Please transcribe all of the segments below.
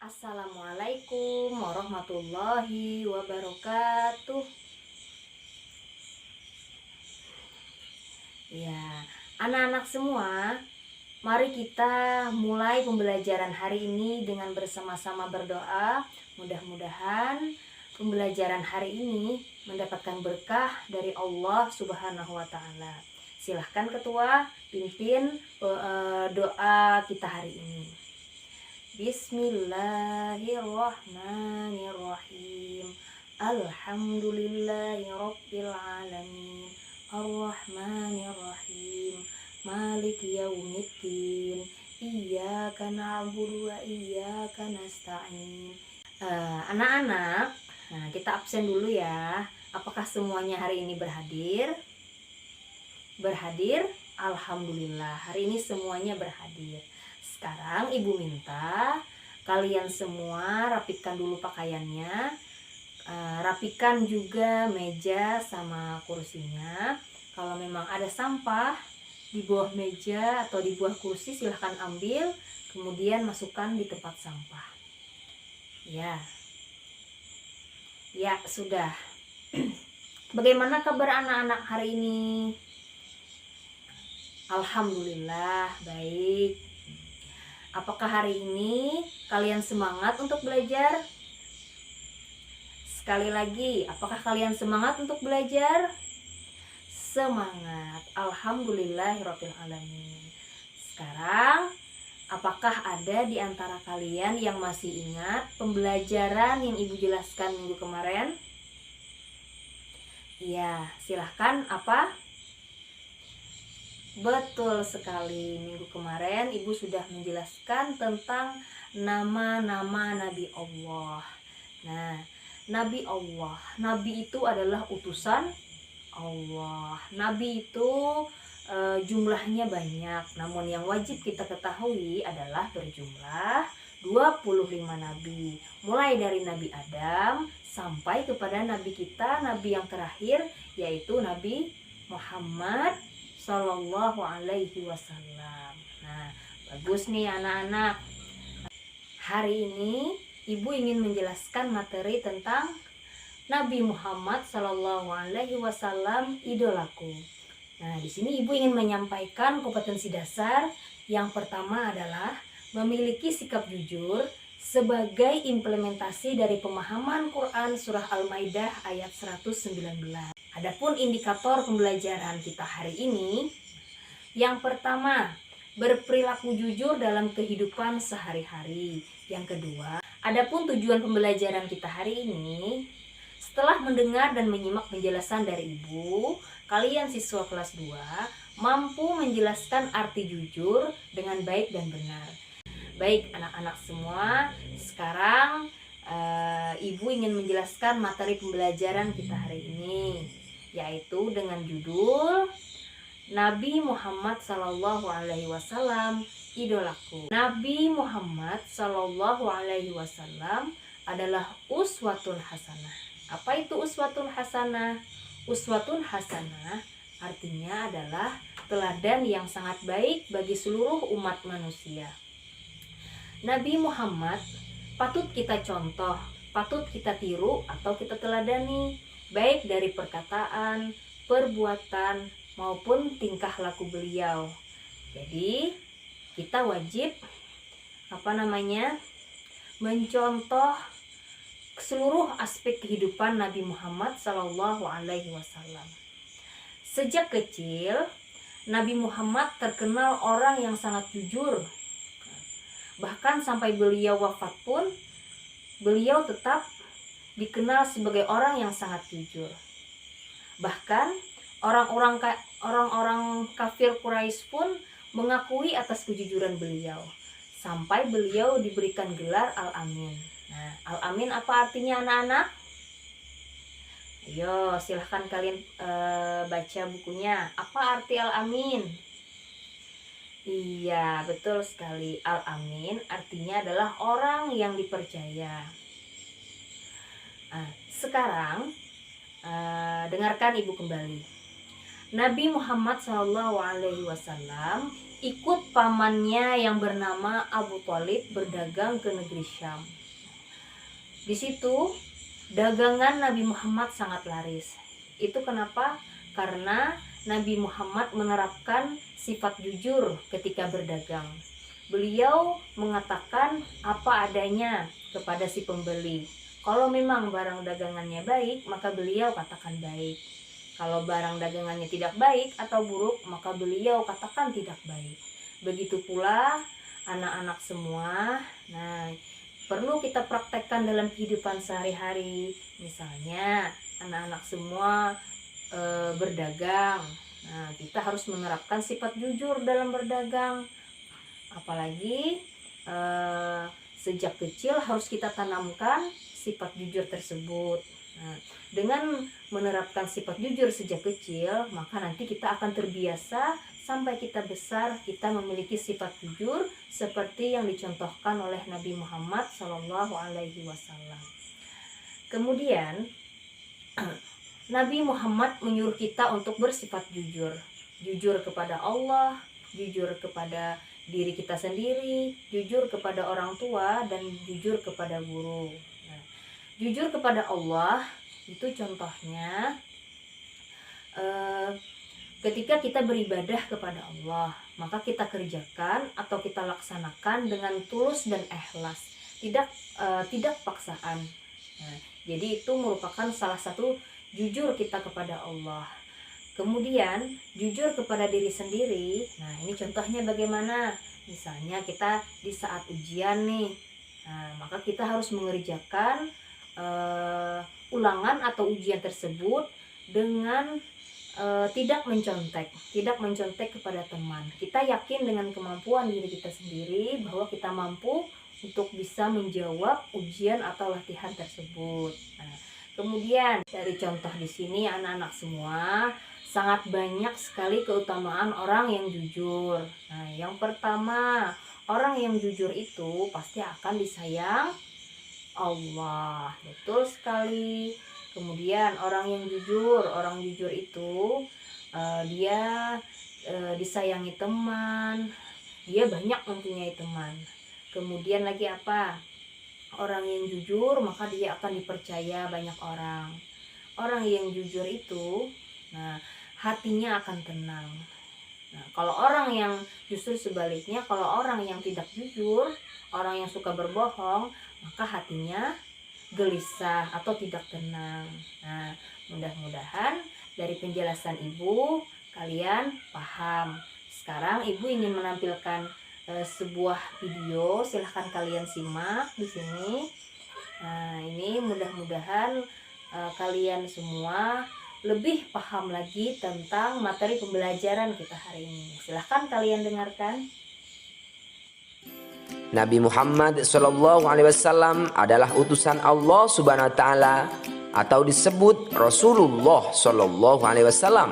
Assalamualaikum warahmatullahi wabarakatuh. Ya, anak-anak semua, mari kita mulai pembelajaran hari ini dengan bersama-sama berdoa. Mudah-mudahan pembelajaran hari ini mendapatkan berkah dari Allah Subhanahu wa taala. Silahkan ketua pimpin doa kita hari ini. Bismillahirrahmanirrahim. Alhamdulillahirabbil alamin. Arrahmanirrahim. Maliki yaumiddin. Iyyaka na'budu wa iyyaka nasta'in. Anak-anak, kita absen dulu ya. Apakah semuanya hari ini berhadir? Berhadir? Alhamdulillah, hari ini semuanya berhadir. Sekarang ibu minta kalian semua rapikan dulu pakaiannya, rapikan juga meja sama kursinya. Kalau memang ada sampah di bawah meja atau di bawah kursi, silahkan ambil, kemudian masukkan di tempat sampah. Ya sudah. Bagaimana kabar anak-anak hari ini? Alhamdulillah baik. Apakah hari ini kalian semangat untuk belajar? Sekali lagi, apakah kalian semangat untuk belajar? Semangat. Alhamdulillahirabbil alamin. Sekarang, apakah ada di antara kalian yang masih ingat pembelajaran yang ibu jelaskan minggu kemarin? Iya, silahkan apa? Betul sekali, minggu kemarin ibu sudah menjelaskan tentang nama-nama Nabi Allah. Nah, Nabi Allah, Nabi itu adalah utusan Allah. Nabi itu jumlahnya banyak, namun yang wajib kita ketahui adalah berjumlah 25 Nabi. Mulai dari Nabi Adam sampai kepada Nabi kita, Nabi yang terakhir, yaitu Nabi Muhammad Sallallahu alaihi wasallam. Nah, bagus nih anak-anak. Hari ini ibu ingin menjelaskan materi tentang Nabi Muhammad Sallallahu alaihi wasallam, idolaku. Nah, di sini ibu ingin menyampaikan kompetensi dasar. Yang pertama adalah memiliki sikap jujur sebagai implementasi dari pemahaman Quran surah Al-Maidah ayat 119. Adapun indikator pembelajaran kita hari ini, yang pertama, berperilaku jujur dalam kehidupan sehari-hari. Yang kedua, adapun tujuan pembelajaran kita hari ini, setelah mendengar dan menyimak penjelasan dari ibu, kalian siswa kelas 2 mampu menjelaskan arti jujur dengan baik dan benar. Baik anak-anak semua, sekarang ibu ingin menjelaskan materi pembelajaran kita hari ini, yaitu dengan judul Nabi Muhammad Sallallahu alaihi wasallam, idolaku. Nabi Muhammad Sallallahu alaihi wasallam adalah uswatun hasanah. Apa itu uswatun hasanah? Uswatun hasanah artinya adalah teladan yang sangat baik bagi seluruh umat manusia. Nabi Muhammad patut kita contoh, patut kita tiru atau kita teladani, baik dari perkataan, perbuatan, maupun tingkah laku beliau. Jadi kita wajib mencontoh seluruh aspek kehidupan Nabi Muhammad Sallallahu alaihi wasallam. Sejak kecil, Nabi Muhammad terkenal orang yang sangat jujur. Bahkan sampai beliau wafat pun, beliau tetap dikenal sebagai orang yang sangat jujur. Bahkan orang-orang kafir Quraisy pun mengakui atas kejujuran beliau, sampai beliau diberikan gelar Al-Amin. Nah, Al-Amin apa artinya anak-anak? Ayo silahkan kalian baca bukunya. Apa arti Al-Amin? Iya, betul sekali. Al-Amin artinya adalah orang yang dipercaya. Sekarang dengarkan ibu kembali. Nabi Muhammad SAW ikut pamannya yang bernama Abu Thalib berdagang ke negeri Syam. Di situ dagangan Nabi Muhammad sangat laris. Itu kenapa? Karena Nabi Muhammad menerapkan sifat jujur ketika berdagang. Beliau mengatakan apa adanya kepada si pembeli. Kalau memang barang dagangannya baik, maka beliau katakan baik. Kalau barang dagangannya tidak baik atau buruk, maka beliau katakan tidak baik. Begitu pula anak-anak semua. Nah, perlu kita praktekkan dalam kehidupan sehari-hari. Misalnya anak-anak semua berdagang. Nah, kita harus menerapkan sifat jujur dalam berdagang. Apalagi sejak kecil harus kita tanamkan sifat jujur tersebut. Nah, dengan menerapkan sifat jujur sejak kecil, maka nanti kita akan terbiasa sampai kita besar kita memiliki sifat jujur seperti yang dicontohkan oleh Nabi Muhammad SAW. Kemudian Nabi Muhammad menyuruh kita untuk bersifat jujur. Jujur kepada Allah, jujur kepada diri kita sendiri, jujur kepada orang tua, dan jujur kepada guru. Nah, jujur kepada Allah itu contohnya ketika kita beribadah kepada Allah, maka kita kerjakan atau kita laksanakan dengan tulus dan ikhlas, tidak paksaan. Nah, jadi itu merupakan salah satu jujur kita kepada Allah. Kemudian jujur kepada diri sendiri. Nah, ini contohnya bagaimana? Misalnya kita di saat ujian nih, nah, maka kita harus mengerjakan ulangan atau ujian tersebut dengan tidak mencontek kepada teman. Kita yakin dengan kemampuan diri kita sendiri bahwa kita mampu untuk bisa menjawab ujian atau latihan tersebut. Nah, kemudian dari contoh di sini anak-anak semua sangat banyak sekali keutamaan orang yang jujur. Nah, yang pertama, orang yang jujur itu pasti akan disayang Allah. Betul sekali. Kemudian orang jujur itu dia disayangi teman, dia banyak mempunyai teman. Kemudian lagi apa? Orang yang jujur maka dia akan dipercaya banyak orang. Orang yang jujur itu, nah, hatinya akan tenang. Nah, kalau orang yang justru sebaliknya, kalau orang yang tidak jujur, orang yang suka berbohong, maka hatinya gelisah atau tidak tenang. Nah, mudah-mudahan dari penjelasan Ibu kalian paham. Sekarang Ibu ingin menampilkan sebuah video, silahkan kalian simak di sini. Nah, ini mudah-mudahan kalian semua lebih paham lagi tentang materi pembelajaran kita hari ini. Silahkan kalian dengarkan. Nabi Muhammad SAW adalah utusan Allah Subhanahu wa Ta'ala atau disebut Rasulullah SAW.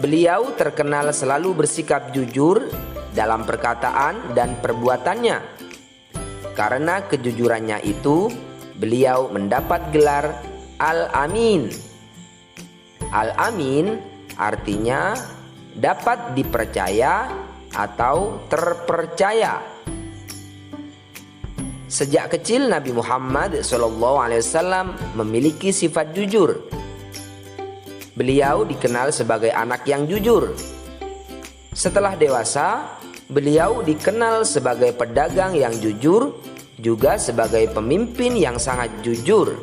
Beliau terkenal selalu bersikap jujur dalam perkataan dan perbuatannya. Karena kejujurannya itu, beliau mendapat gelar Al-Amin. Al-Amin artinya dapat dipercaya atau terpercaya. Sejak kecil Nabi Muhammad SAW memiliki sifat jujur. Beliau dikenal sebagai anak yang jujur. Setelah dewasa, beliau dikenal sebagai pedagang yang jujur, juga sebagai pemimpin yang sangat jujur.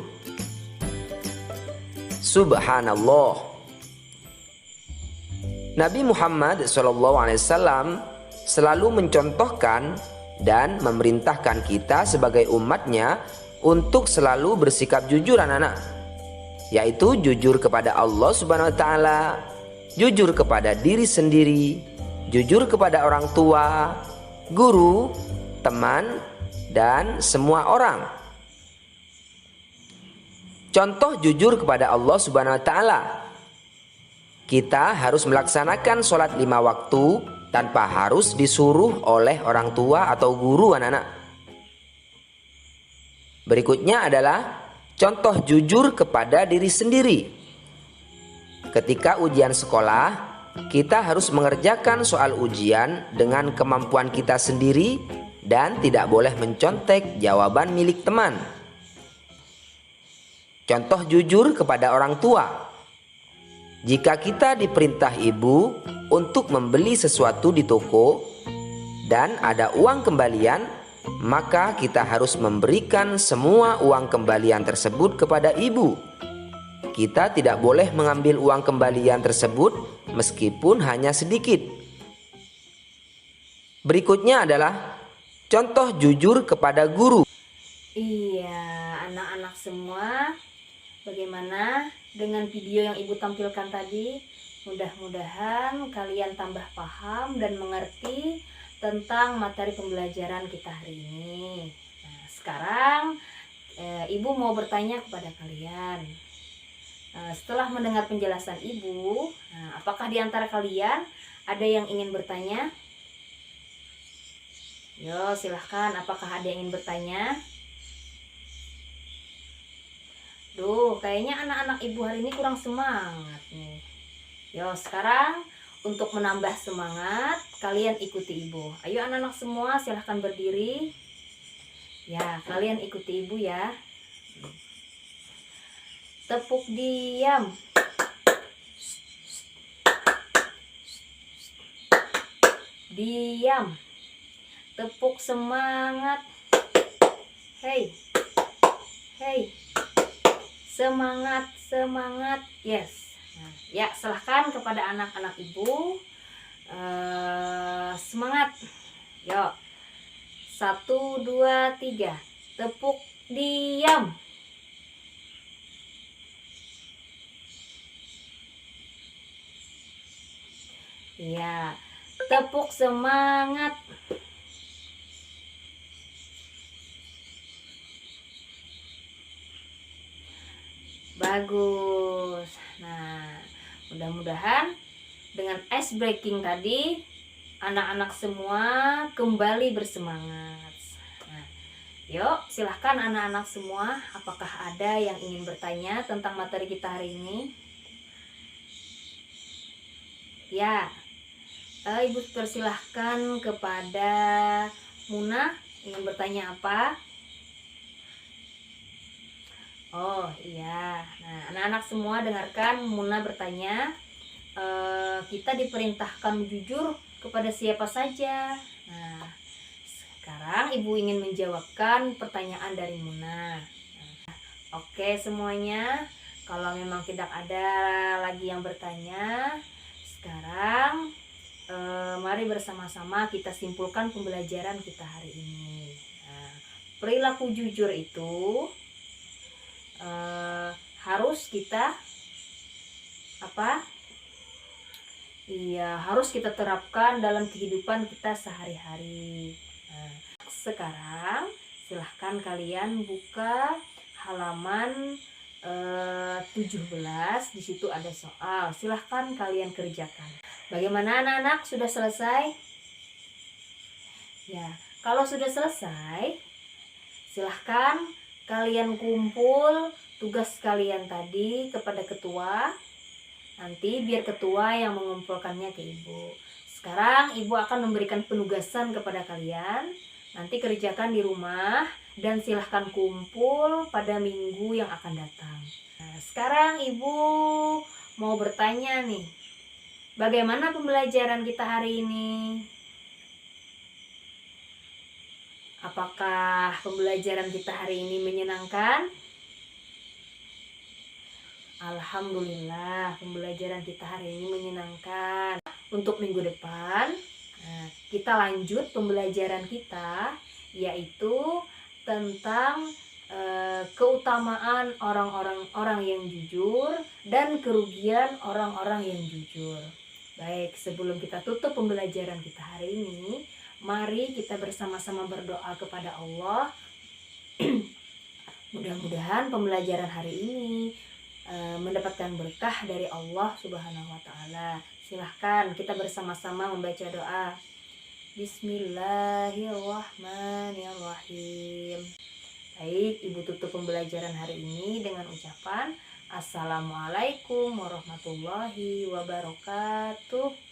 Subhanallah. Nabi Muhammad SAW selalu mencontohkan dan memerintahkan kita sebagai umatnya untuk selalu bersikap jujur anak-anak, yaitu jujur kepada Allah Subhanahu wa Ta'ala, jujur kepada diri sendiri, jujur kepada orang tua, guru, teman, dan semua orang. Contoh jujur kepada Allah Subhanahu wa Ta'ala. Kita harus melaksanakan sholat 5 waktu tanpa harus disuruh oleh orang tua atau guru anak-anak. Berikutnya adalah contoh jujur kepada diri sendiri. Ketika ujian sekolah, Kita harus mengerjakan soal ujian dengan kemampuan kita sendiri dan tidak boleh mencontek jawaban milik teman. Contoh jujur kepada orang tua. Jika kita diperintah ibu untuk membeli sesuatu di toko dan ada uang kembalian, maka kita harus memberikan semua uang kembalian tersebut kepada ibu. Kita tidak boleh mengambil uang kembalian tersebut meskipun hanya sedikit. Berikutnya adalah contoh jujur kepada guru. Iya, anak-anak semua, bagaimana dengan video yang ibu tampilkan tadi? Mudah-mudahan kalian tambah paham dan mengerti tentang materi pembelajaran kita hari ini. Nah, sekarang ibu mau bertanya kepada kalian. Setelah mendengar penjelasan ibu, apakah di antara kalian ada yang ingin bertanya? Yo, silahkan, apakah ada yang ingin bertanya? Duh, kayaknya anak-anak ibu hari ini kurang semangat nih. Yo, sekarang untuk menambah semangat, kalian ikuti ibu. Ayo anak-anak semua, silahkan berdiri. Ya, kalian ikuti ibu ya. Tepuk diam. Diam. Tepuk semangat. Hey. Hey. Semangat, semangat. Yes. Nah, ya, silahkan kepada anak-anak ibu. Semangat. Yuk. 1, 2, 3. Tepuk diam. Ya, tepuk semangat. Bagus. Nah, mudah-mudahan dengan ice breaking tadi anak-anak semua kembali bersemangat. Nah, yuk silahkan anak-anak semua, apakah ada yang ingin bertanya tentang materi kita hari ini? Ya, ibu persilahkan kepada Muna, ingin bertanya apa? Oh iya, nah anak-anak semua dengarkan, Muna bertanya, kita diperintahkan jujur kepada siapa saja. Nah, sekarang ibu ingin menjawabkan pertanyaan dari Muna. Nah, oke semuanya, kalau memang tidak ada lagi yang bertanya, sekarang mari bersama-sama kita simpulkan pembelajaran kita hari ini. Nah, perilaku jujur itu harus kita harus kita terapkan dalam kehidupan kita sehari-hari. Nah, sekarang silahkan kalian buka halaman 17. Di situ ada soal, silahkan kalian kerjakan. Bagaimana anak-anak, sudah selesai? Ya, kalau sudah selesai, silahkan kalian kumpul tugas kalian tadi kepada ketua. Nanti biar ketua yang mengumpulkannya ke ibu. Sekarang ibu akan memberikan penugasan kepada kalian. Nanti kerjakan di rumah dan silahkan kumpul pada minggu yang akan datang. Nah, sekarang ibu mau bertanya nih. Bagaimana pembelajaran kita hari ini? Apakah pembelajaran kita hari ini menyenangkan? Alhamdulillah, pembelajaran kita hari ini menyenangkan. Untuk minggu depan, kita lanjut pembelajaran kita, yaitu tentang keutamaan orang-orang yang jujur dan kerugian orang-orang yang jujur. Baik, sebelum kita tutup pembelajaran kita hari ini, mari kita bersama-sama berdoa kepada Allah. Mudah-mudahan pembelajaran hari ini mendapatkan berkah dari Allah Subhanahu wa Ta'ala. Silahkan kita bersama-sama membaca doa. Bismillahirrahmanirrahim. Baik, ibu tutup pembelajaran hari ini dengan ucapan Assalamualaikum warahmatullahi wabarakatuh.